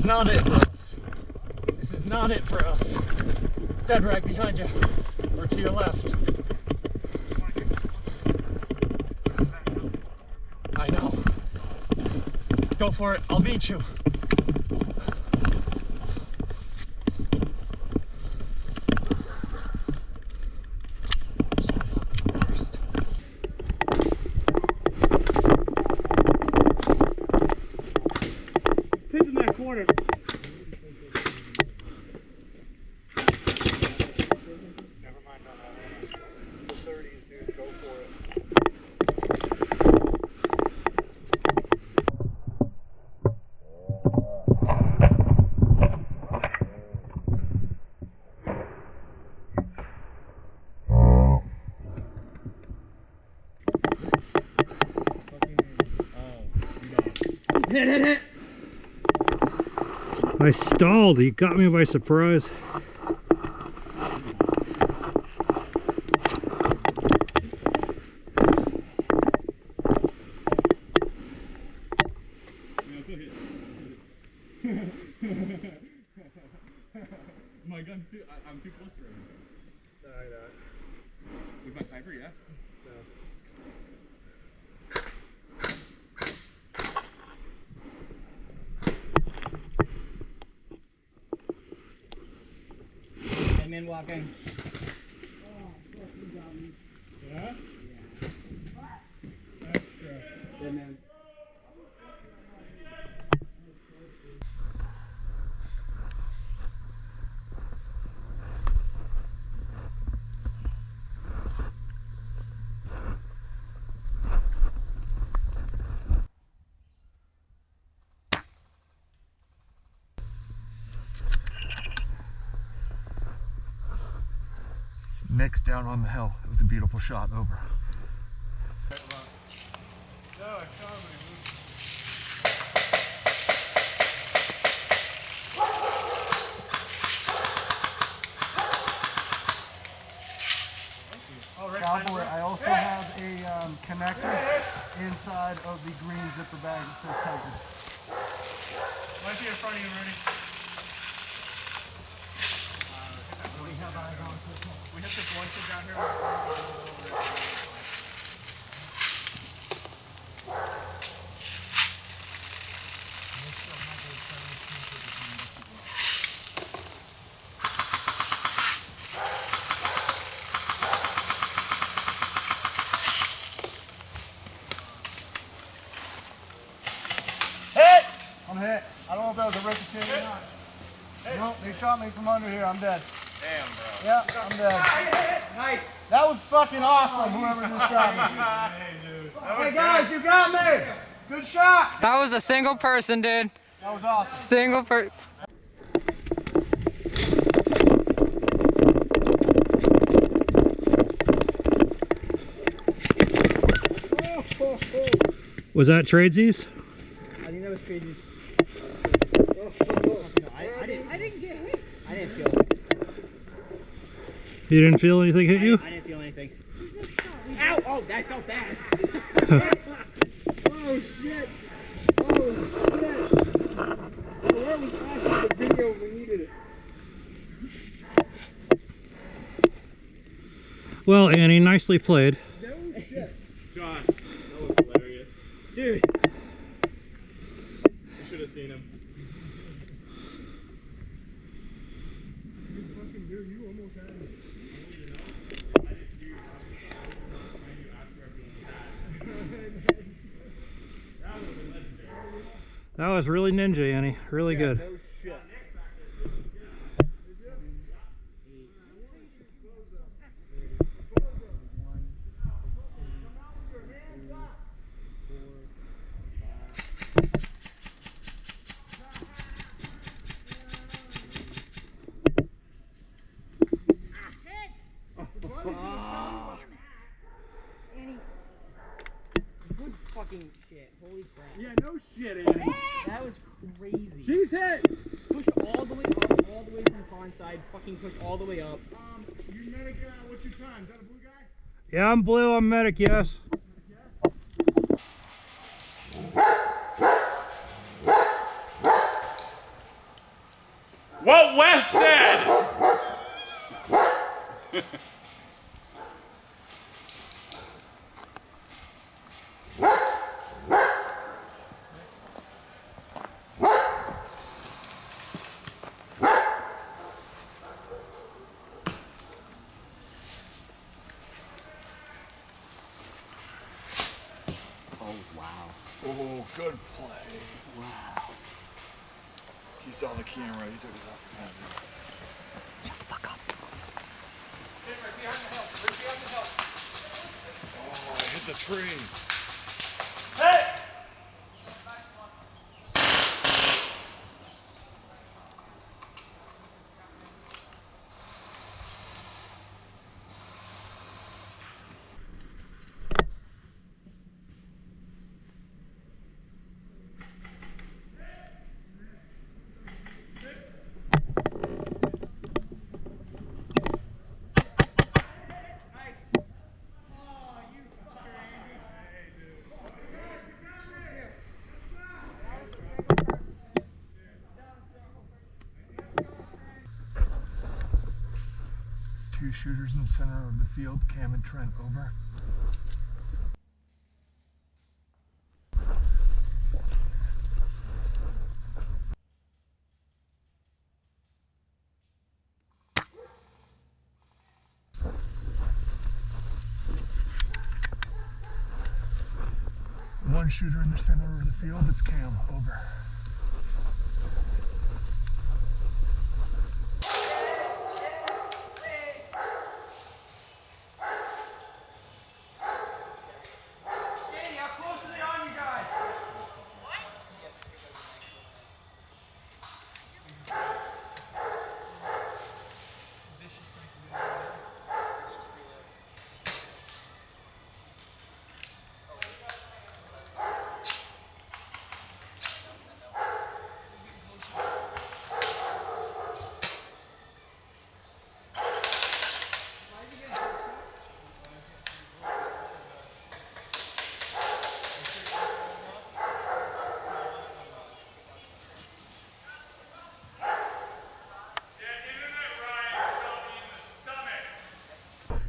not it for us. This is not it for us. Dead rag behind you, or to your left. I know. Go for it, I'll beat you. Pins in that corner. Never mind on that one. The 30s, dude, go for it. Hit. I stalled. He got me by surprise. My gun's too. I'm too close to him. With my sniper, yeah. Amen walking. Yeah? Yeah, man. Nick's down on the hill. It was a beautiful shot. Over. Cowboy, I also have a connector inside of the green zipper bag that says Titan. Might be in front of you, Rudy. We hit this one kid down here. I'm hit. I don't know if that was a ricochet or not. No, they shot me from under here. I'm dead. Damn, bro. Yeah, I'm dead. Nice. That was fucking awesome, whoever just shot me. Hey, dude. That was Hey guys, you got me. Good shot. That was a single person, dude. That was awesome. Single person. Was that tradesies? I think that was crazy. I didn't get hit. I didn't feel it. You didn't feel anything hit you? I didn't feel anything. Ow! Oh, that felt bad. Oh shit! Oh shit! Oh, where was the video? We needed it. Well, Annie, nicely played. No shit. John, that was hilarious. Dude. You should have seen him. You almost had me. That was really ninja, Annie. Really good. No shit. Good fucking shit. Holy crap. Yeah, no shit, Annie. That was crazy. She's hit. Push all the way up, all the way from pond side. Fucking push all the way up. You medic, what's your time? Is that a blue guy? Yeah, I'm blue. I'm medic, yes. what Wes said! Oh, good play. Wow. He saw the camera. He took his opportunity. Fuck up. Oh, I hit the tree. Hey! Two shooters in the center of the field, Cam and Trent, over. One shooter in the center of the field, it's Cam, over.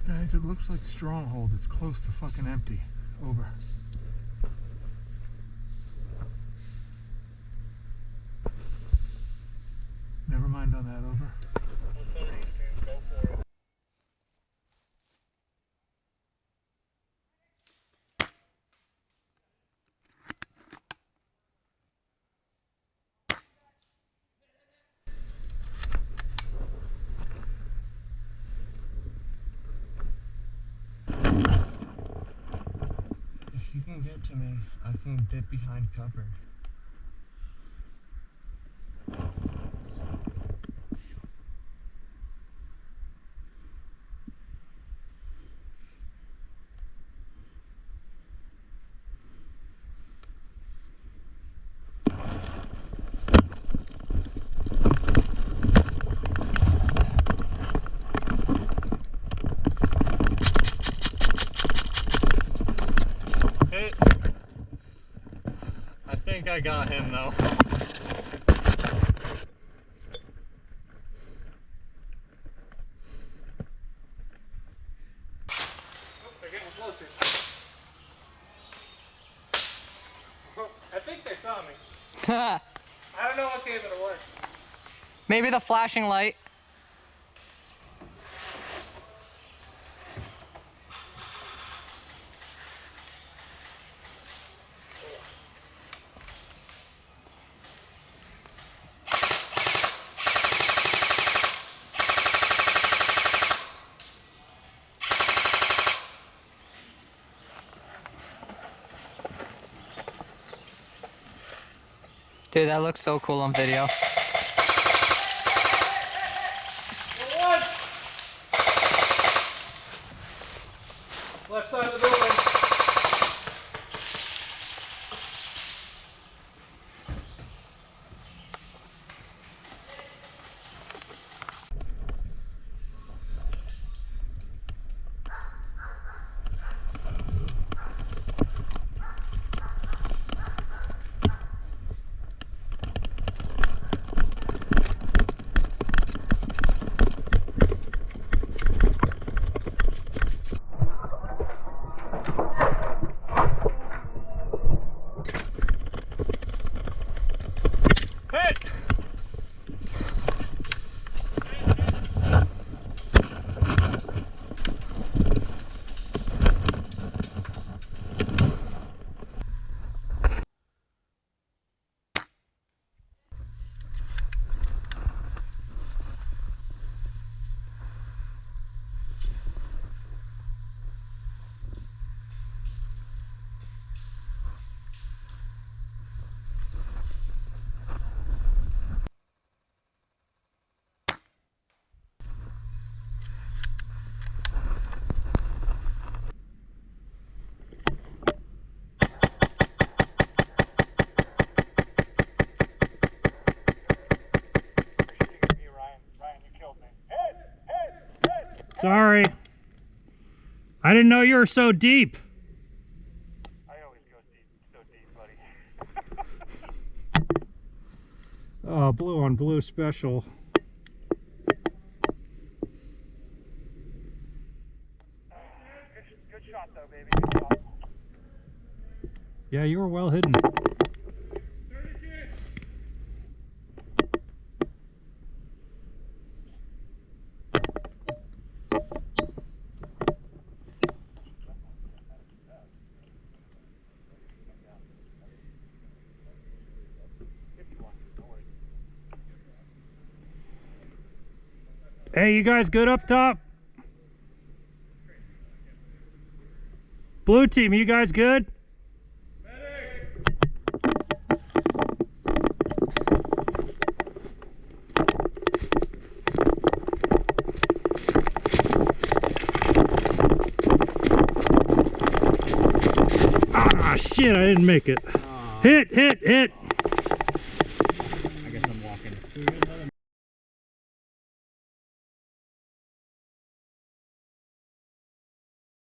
Guys, it looks like Stronghold. It's close to fucking empty. Over. Never mind on that, over. If you can get to me, I can dip behind cover. Hit. I think I got him though. They're getting closer. I think they saw me. I don't know what gave it away. Maybe the flashing light. Dude, that looks so cool on video. Left side of the building. I didn't know you were so deep. I always go so deep, buddy. Oh, blue on blue special. Good shot, though, baby. Good shot. Yeah, you were well hidden. Hey, you guys good up top? Blue team, you guys good? Ah, shit, I didn't make it. Hit, hit, hit.